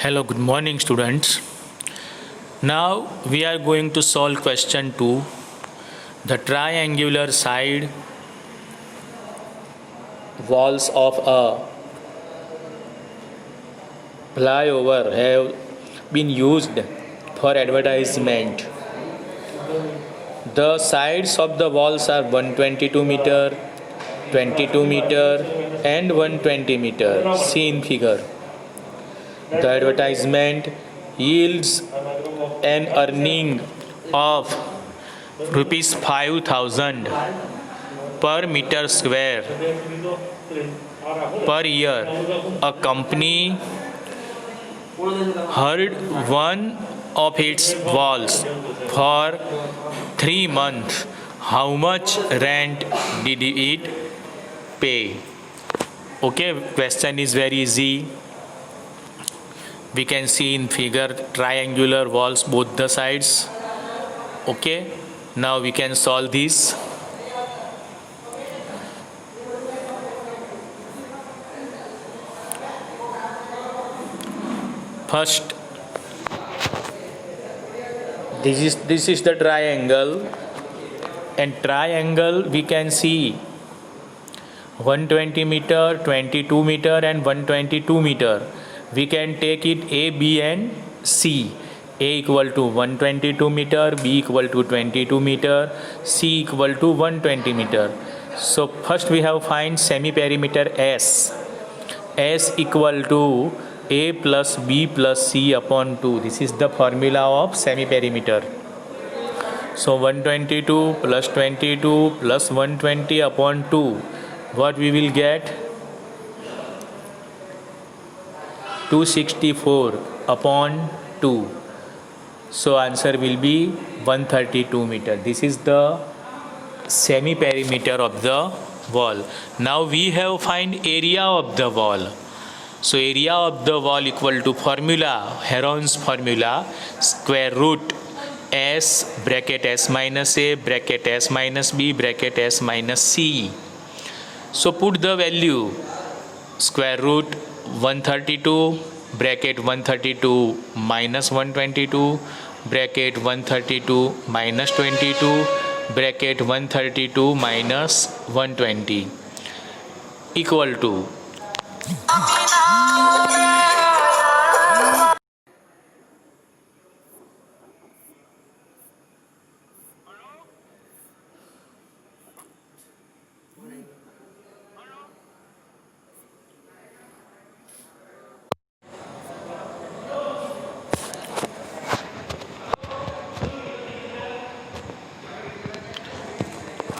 Hello, good morning, students. Now we are going to solve question 2. The triangular side walls of a flyover have been used for advertisement. The sides of the walls are 122 meter, 22 meter and 120 meter. See in figure. The advertisement yields an earning of rupees 5,000 per meter square per year. A company heard one of its walls for 3 months. How much rent did it pay? Okay, question is very easy. We can see in figure triangular walls both the sides. Okay, now we can solve this. First, this is the triangle, and triangle we can see 120 meter, 22 meter and 122 meter. We can take it A, B and C. A equal to 122 meter, B equal to 22 meter, C equal to 120 meter. So first we have find semi-perimeter S. S equal to A plus B plus C upon 2. This is the formula of semi-perimeter. So 122 plus 22 plus 120 upon 2. What we will get? 264 upon 2. So answer will be 132 meter. This is the semi-perimeter of the wall. Now we have find area of the wall. So area of the wall equal to formula, Heron's formula, square root S bracket S minus A bracket S minus B bracket S minus C. So put the value square root 132 bracket 132 minus 122 bracket 132 minus 22 bracket 132 minus 120 equal to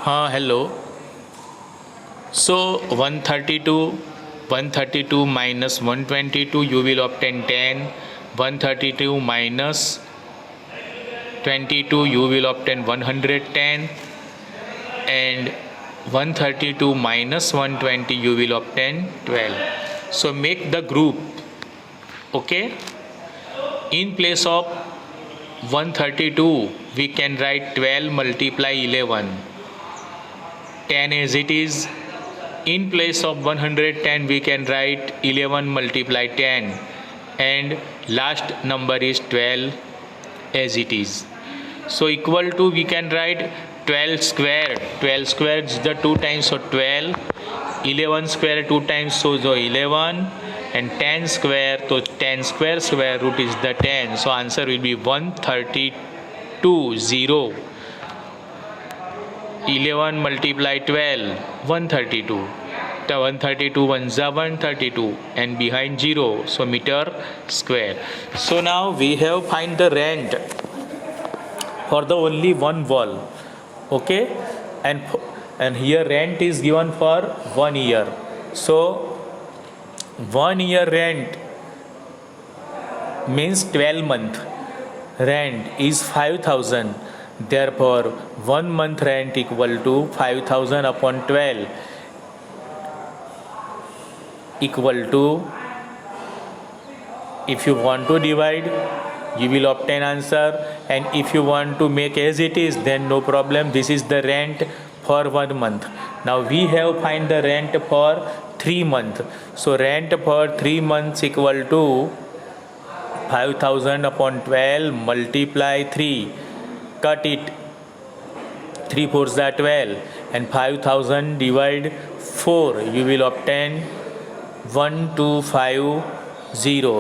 hello. So 132 minus 122 you will obtain 10. 132 minus 22 you will obtain 110, and 132 minus 120 you will obtain 12. So make the group. Okay, in place of 132 we can write 12 multiply 11, 10 as it is. In place of 110 we can write 11 multiply 10, and last number is 12 as it is. So equal to we can write 12 square. 12 square is the 2 times, so 12. 11 square 2 times, so 11, and 10 square, so 10 square square root is the 10. So answer will be 132. 0. 11 multiply 12, 132. The 132 ones are 132, and behind 0, so meter square. So now we have find the rent for the only one wall. Okay, and here rent is given for 1 year. So 1 year rent means 12 month rent is 5,000. Therefore 1 month rent equal to 5,000 upon 12 equal to, if you want to divide you will obtain answer, and if you want to make as it is then no problem. This is the rent for 1 month. Now we have find the rent for 3 months. So rent for 3 months equal to 5000 upon 12 multiply 3, cut it, 3 fours are 12, and 5000 divide 4, you will obtain 1250.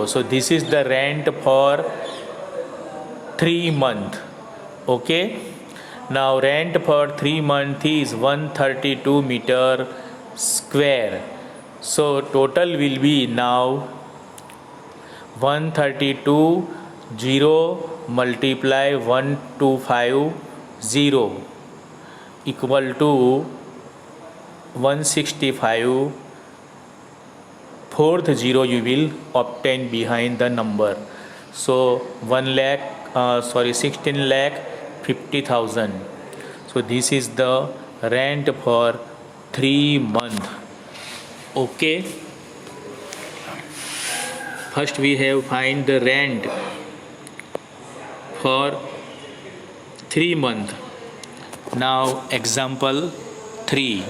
So this is the rent for 3 months. Okay, now rent for 3 months is 132 meter square. So total will be now 132 0 multiply 1250 equal to 165. Fourth zero you will obtain behind the number. So 16 lakh 50,000. So this is the rent for 3 months. Okay. First we have find the rent for 3 months. Now example 3.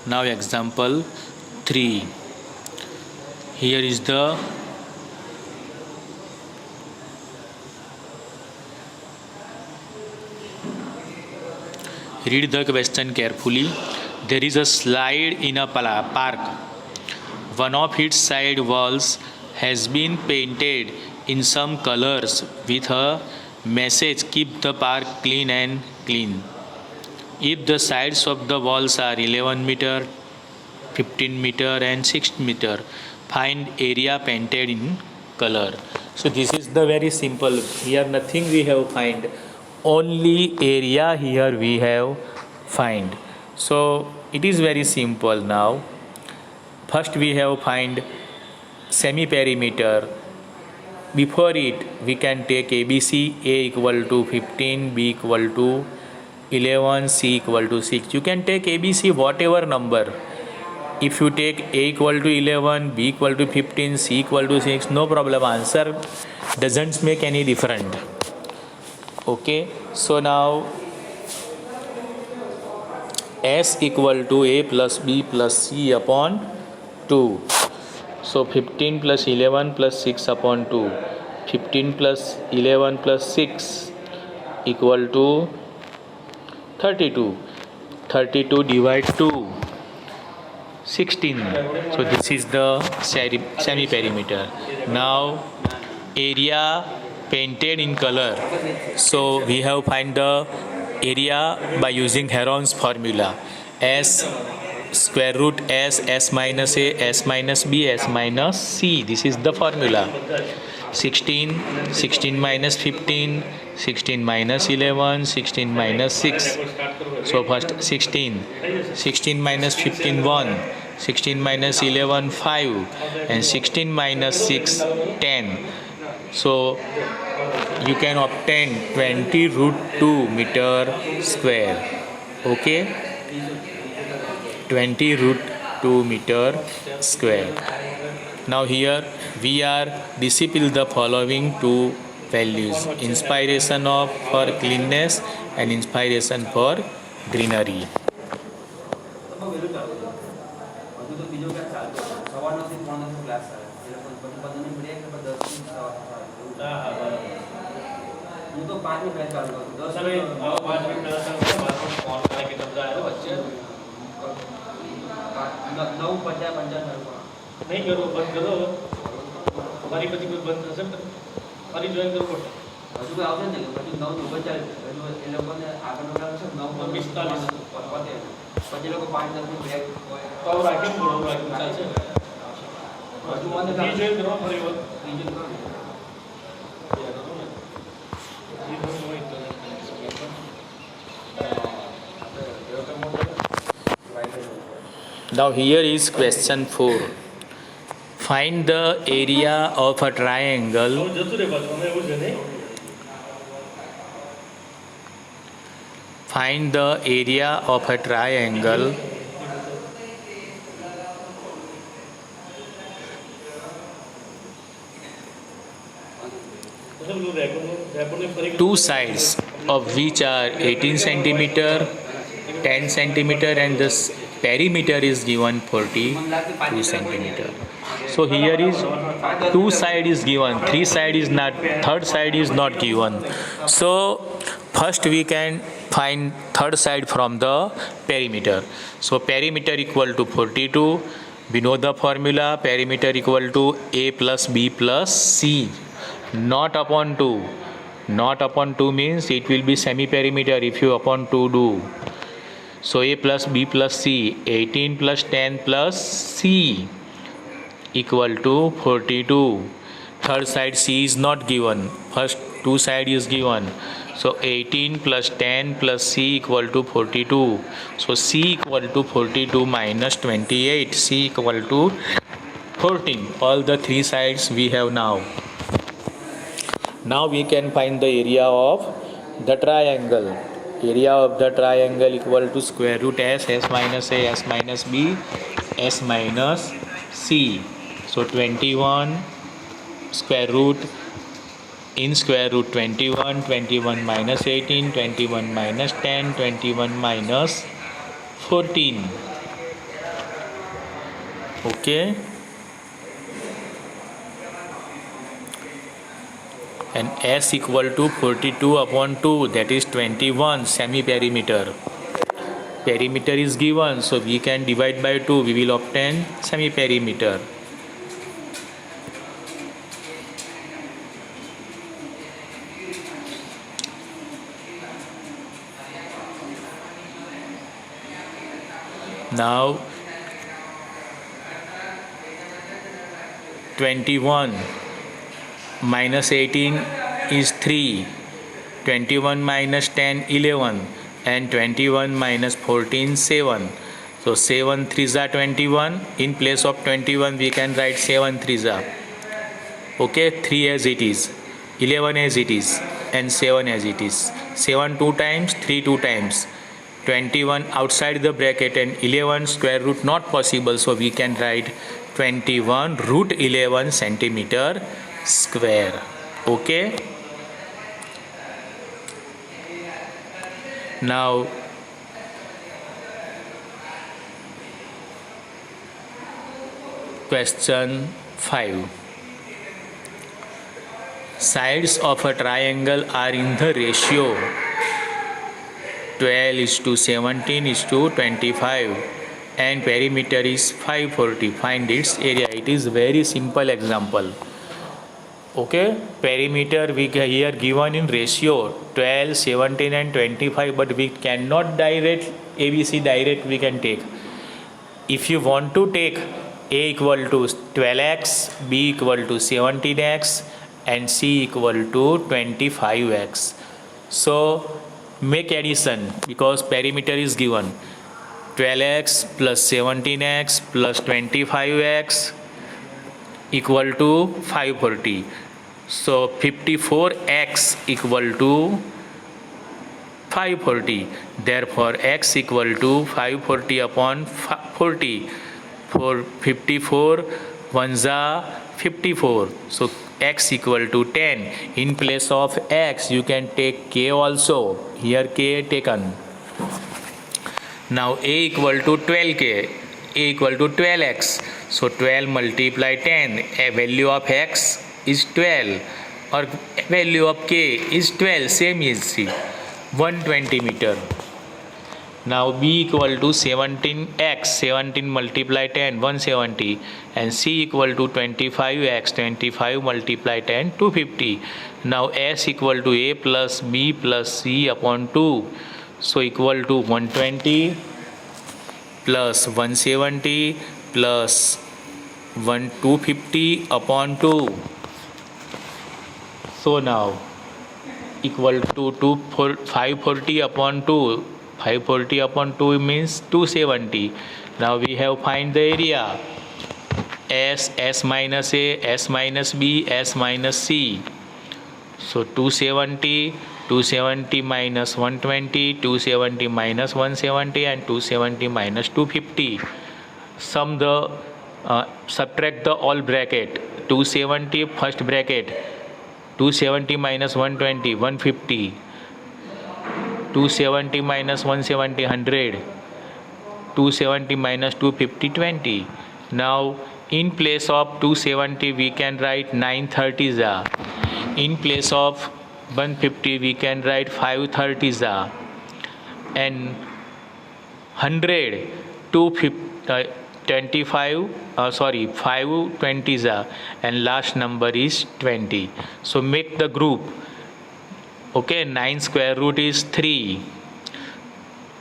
Now example 3. Here is the read the question carefully. There is a slide in a park. One of its side walls has been painted in some colors with a message, keep the park clean and clean. If the sides of the walls are 11 meter, 15 meter and 6 meter, find area painted in color. So this is the very simple. Here nothing we have find. Only area here we have find. So it is very simple now. First we have find semi-perimeter. Before it we can take ABC. A equal to 15, B equal to 11, C equal to 6. You can take ABC whatever number. If you take A equal to 11, B equal to 15, C equal to 6, no problem. Answer doesn't make any different. Okay. So now S equal to A plus B plus C upon 2. So 15 plus 11 plus 6 upon 2. 15 plus 11 plus 6 equal to 32. 32 divide 2. 16. So this is the semi-perimeter. Now area painted in color. So we have find the area by using Heron's formula. S square root S, S minus A, S minus B, S minus C. This is the formula. 16, 16 minus 15, 16 minus 11, 16 minus 6. So first 16, 16 minus 15, 1, 16 minus 11, 5, and 16 minus 6, 10. So you can obtain 20 root 2 meter square. Okay, 20 root 2 meter square. Now here we are disciple the following two values: inspiration of for cleanness and inspiration for greenery. नहीं करो बंद करो हमारी पति को बंद कर सकते हमारी ज्वाइन करो हजू कोई आवश्यक नहीं પછી 9 ઉપર ચાલે હજુ એ લોકોને આગળ વગાડવાનું છે 9 45 પછી લોકો 5 10 ની બ્રેક તો રાખી ચાલશે હજુ મને જોઈન કરવા ફરી વખત જોઈન કરો Now here is question 4. Find the area of a triangle. Find the area of a triangle two sides of which are 18 centimeter, 10 centimeter and this perimeter is given 42 centimeter. So here is two side is given, three side is not, third side is not given. So first we can find third side from the perimeter. So perimeter equal to 42. We know the formula, perimeter equal to A plus B plus C, not upon 2. Not upon 2 means it will be semi-perimeter if you upon 2 do. So A plus B plus C, 18 plus 10 plus C equal to 42. Third side C is not given. First two side is given. So 18 plus 10 plus C equal to 42. So C equal to 42 minus 28. C equal to 14. All the three sides we have now. Now we can find the area of the triangle. Area of the triangle equal to square root S, S minus A, S minus B, S minus C. So 21 square root in square root 21, 21 minus 18, 21 minus 10, 21 minus 14. Okay. And S equal to 42 upon 2, that is 21 semi-perimeter. Perimeter is given, so we can divide by 2, we will obtain semi-perimeter. Now 21 minus 18 is 3, 21 minus 10 11, and 21 minus 14 7. So 7 3s are 21. In place of 21 we can write 7 3s are. Okay, 3 as it is, 11 as it is, and 7 as it is. 7 2 times, 3 2 times. 21 outside the bracket and 11 square root not possible, so we can write 21 root 11 centimeter square. Okay. Now question 5. Sides of a triangle are in the ratio 12 is to 17 is to 25 and perimeter is 540. Find its area. It is very simple example. Okay, perimeter we here given in ratio 12, 17 and 25, but we cannot direct ABC direct we can take. If you want to take A equal to 12x, B equal to 17x and C equal to 25x. So make addition because perimeter is given 12x plus 17x plus 25x equal to 540. So 54x equal to 540. Therefore x equal to 540 upon 40. For 54 ones are 54. So x equal to 10. In place of x you can take k also. Here k taken. Now a equal to 12k. A equal to 12x. So 12 multiply 10. A value of x is 12 or value of k is 12. Same is C. 120 meter. Now b equal to 17x, 17 multiply 10, 170, and c equal to 25x, 25 multiply 10, 250. Now s equal to a plus b plus c upon 2, so equal to 120 plus 170 plus 250 upon 2. So now equal to 540 upon 2. 540 upon 2 means 270. Now we have find the area. S minus A, S minus B, S minus C. So 270 minus 120, 270 minus 170 and 270 minus 250. Subtract the all bracket. 270 first bracket. 270 minus 120, 150. 270 minus 170, 100. 270 minus 250, 20. Now in place of 270 we can write 930s are. In place of 150 we can write 530s are. And 100, 25, 520s are, and last number is 20. So make the group. Okay, 9 square root is 3.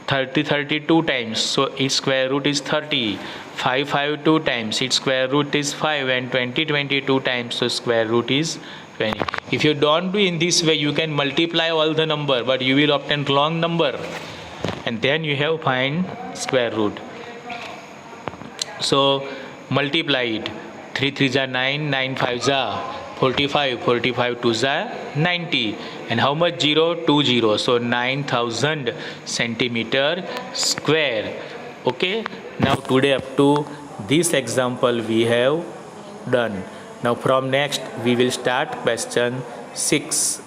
30 2 times, so its square root is 30. 5 2 times, its square root is 5, and 20 2 times, so square root is 20. If you don't do in this way, you can multiply all the number, but you will obtain long number, and then you have find square root. So multiply it. 3 3s are 9, 9 5s are 45, 45 2s are 90, and how much 0? 2 0. So 9000 centimeter square. Okay, now today up to this example we have done. Now from next we will start question 6.